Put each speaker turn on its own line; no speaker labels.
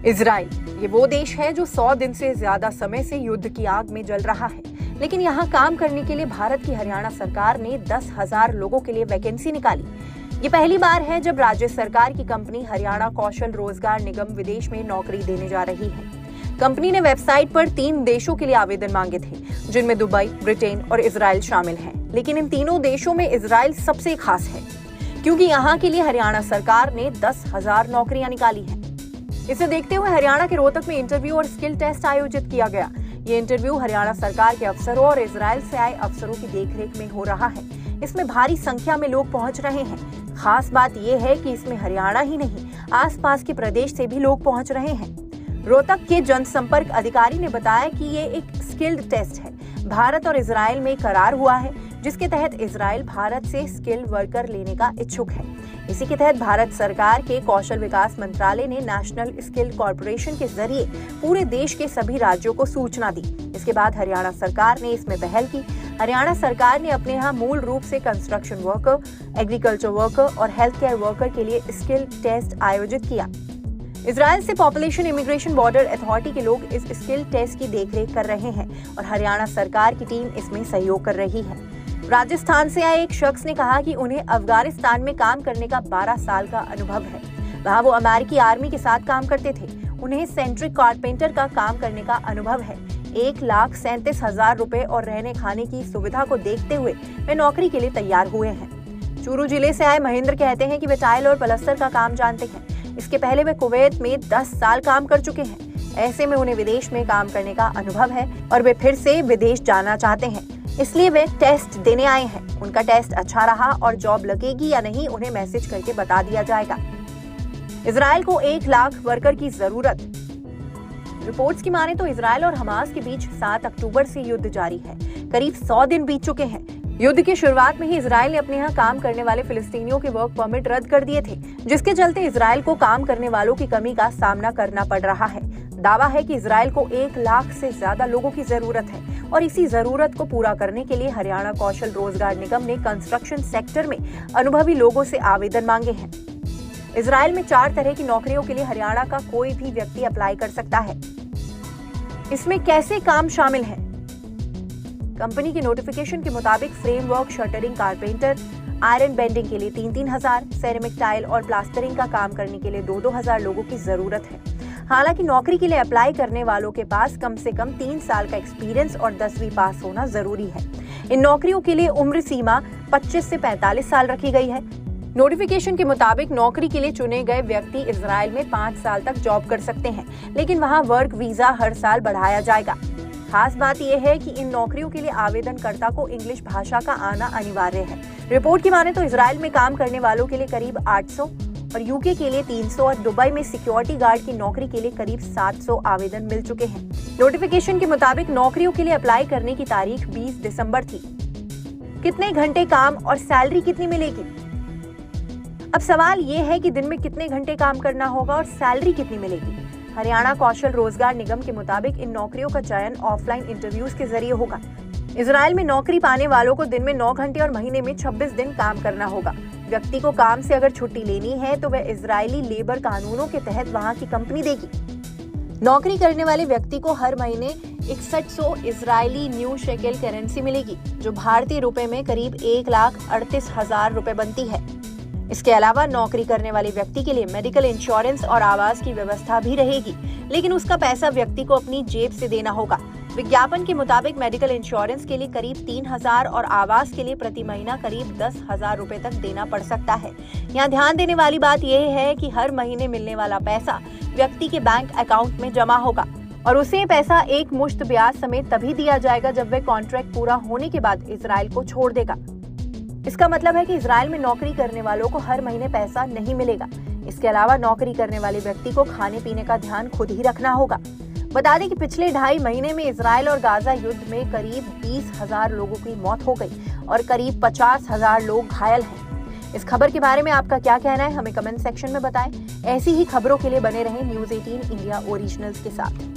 Israel ये वो देश है जो 100 दिन से ज्यादा समय से युद्ध की आग में जल रहा है, लेकिन यहाँ काम करने के लिए भारत की हरियाणा सरकार ने 10,000 लोगों के लिए वैकेंसी निकाली। ये पहली बार है जब राज्य सरकार की कंपनी हरियाणा कौशल रोजगार निगम विदेश में नौकरी देने जा रही है। कंपनी ने वेबसाइट पर 3 देशों के लिए आवेदन मांगे थे, जिनमें दुबई, ब्रिटेन और इजराइल शामिल हैं। लेकिन इन तीनों देशों में इजराइल सबसे खास है, क्योंकि यहाँ के लिए हरियाणा सरकार ने 10,000 नौकरियां निकाली हैं। इसे देखते हुए हरियाणा के रोहतक में इंटरव्यू और स्किल टेस्ट आयोजित किया गया। ये इंटरव्यू हरियाणा सरकार के अफसरों और इजराइल से आए अफसरों की देखरेख में हो रहा है। इसमें भारी संख्या में लोग पहुंच रहे हैं। खास बात यह है कि इसमें हरियाणा ही नहीं, आसपास के प्रदेश से भी लोग पहुंच रहे हैं। रोहतक के जनसंपर्क अधिकारी ने बताया कि ये एक स्किल्ड टेस्ट है। भारत और इजराइल में करार हुआ है, जिसके तहत इजराइल भारत से स्किल्ड वर्कर लेने का इच्छुक है। इसी के तहत भारत सरकार के कौशल विकास मंत्रालय ने नेशनल स्किल कॉर्पोरेशन के जरिए पूरे देश के सभी राज्यों को सूचना दी। इसके बाद हरियाणा सरकार ने इसमें पहल की। हरियाणा सरकार ने अपने यहाँ मूल रूप से कंस्ट्रक्शन वर्कर, एग्रीकल्चर वर्कर और हेल्थ केयर वर्कर के लिए स्किल टेस्ट आयोजित किया। इजराइल से पॉपुलेशन इमिग्रेशन बॉर्डर अथॉरिटी के लोग इस स्किल टेस्ट की देखरेख कर रहे हैं और हरियाणा सरकार की टीम इसमें सहयोग कर रही है। राजस्थान से आए एक शख्स ने कहा कि उन्हें अफगानिस्तान में काम करने का 12 साल का अनुभव है। वहाँ वो अमेरिकी आर्मी के साथ काम करते थे। उन्हें सेंट्रिक कारपेंटर का काम करने का अनुभव है। 1,37,000 रुपए और रहने खाने की सुविधा को देखते हुए वे नौकरी के लिए तैयार हुए हैं। चूरू जिले से आए महेंद्र कहते हैं कि वे टाइल और प्लास्टर का काम जानते हैं। इसके पहले वे कुवैत में 10 साल काम कर चुके हैं। ऐसे में उन्हें विदेश में काम करने का अनुभव है और वे फिर से विदेश जाना चाहते हैं, इसलिए वे टेस्ट देने आए हैं। उनका टेस्ट अच्छा रहा और जॉब लगेगी या नहीं उन्हें मैसेज करके बता दिया जाएगा। इजराइल को 1 लाख वर्कर की जरूरत। रिपोर्ट्स की माने तो इजराइल और हमास के बीच 7 अक्टूबर से युद्ध जारी है। करीब 100 दिन बीत चुके हैं। युद्ध की शुरुआत में ही इजराइल ने अपने यहाँ काम करने वाले फिलिस्तीनियों के वर्क परमिट रद्द कर दिए थे, जिसके चलते इजराइल को काम करने वालों की कमी का सामना करना पड़ रहा है। दावा है कि इजराइल को 1 लाख से ज्यादा लोगों की जरूरत है और इसी जरूरत को पूरा करने के लिए हरियाणा कौशल रोजगार निगम ने कंस्ट्रक्शन सेक्टर में अनुभवी लोगों से आवेदन मांगे हैं। इजराइल में 4 तरह की नौकरियों के लिए हरियाणा का कोई भी व्यक्ति अप्लाई कर सकता है। इसमें कैसे काम शामिल है? कंपनी की नोटिफिकेशन के मुताबिक framework, shuttering, carpenter, iron bending के लिए 3,000, सेरेमिक टाइल और प्लास्टरिंग का काम करने के लिए 2,000 लोगों की जरूरत है। हालांकि नौकरी के लिए अप्लाई करने वालों के पास कम से कम 3 साल का एक्सपीरियंस और 10वीं पास होना जरूरी है। इन नौकरियों के लिए उम्र सीमा 25 से 45 साल रखी गई है। नोटिफिकेशन के मुताबिक नौकरी के लिए चुने गए व्यक्ति इजराइल में 5 साल तक जॉब कर सकते हैं, लेकिन वहां वर्क वीजा हर साल बढ़ाया जाएगा। खास बात यह है कि इन नौकरियों के लिए आवेदनकर्ता को इंग्लिश भाषा का आना अनिवार्य है। रिपोर्ट की माने तो इजराइल में काम करने वालों के लिए करीब 800 और यूके के लिए 300 और दुबई में सिक्योरिटी गार्ड की नौकरी के लिए करीब 700 आवेदन मिल चुके हैं। नोटिफिकेशन के मुताबिक नौकरियों के लिए अप्लाई करने की तारीख 20 दिसंबर थी। कितने घंटे काम और सैलरी कितनी मिलेगी? अब सवाल ये है कि दिन में कितने घंटे काम करना होगा और सैलरी कितनी मिलेगी। हरियाणा कौशल रोजगार निगम के मुताबिक इन नौकरियों का चयन ऑफलाइन इंटरव्यूज के जरिए होगा। इजराइल में नौकरी पाने वालों को दिन में 9 घंटे और महीने में 26 दिन काम करना होगा। व्यक्ति को काम से अगर छुट्टी लेनी है तो वह इजरायली लेबर कानूनों के तहत वहां की कंपनी देगी। नौकरी करने वाले व्यक्ति को हर महीने 6100 इजरायली न्यू शेकेल करेंसी मिलेगी, जो भारतीय रुपए में करीब 1,38,000 रुपए बनती है। इसके अलावा नौकरी करने वाले व्यक्ति के लिए मेडिकल इंश्योरेंस और आवास की व्यवस्था भी रहेगी, लेकिन उसका पैसा व्यक्ति को अपनी जेब से देना होगा। विज्ञापन के मुताबिक मेडिकल इंश्योरेंस के लिए करीब 3,000 और आवास के लिए प्रति महीना करीब 10,000 रुपए तक देना पड़ सकता है। यहाँ ध्यान देने वाली बात यह है कि हर महीने मिलने वाला पैसा व्यक्ति के बैंक अकाउंट में जमा होगा और उसे पैसा एक मुश्त ब्याज समेत तभी दिया जाएगा जब वह कॉन्ट्रैक्ट पूरा होने के बाद इजराइल को छोड़ देगा। इसका मतलब है कि इजराइल में नौकरी करने वालों को हर महीने पैसा नहीं मिलेगा। इसके अलावा नौकरी करने वाले व्यक्ति को खाने पीने का ध्यान खुद ही रखना होगा। बता दें कि पिछले 2.5 महीने में इजराइल और गाजा युद्ध में करीब 20,000 लोगों की मौत हो गई और करीब 50,000 लोग घायल हैं। इस खबर के बारे में आपका क्या कहना है, हमें कमेंट सेक्शन में बताएं। ऐसी ही खबरों के लिए बने रहें न्यूज़ 18 इंडिया ओरिजिनल्स के साथ।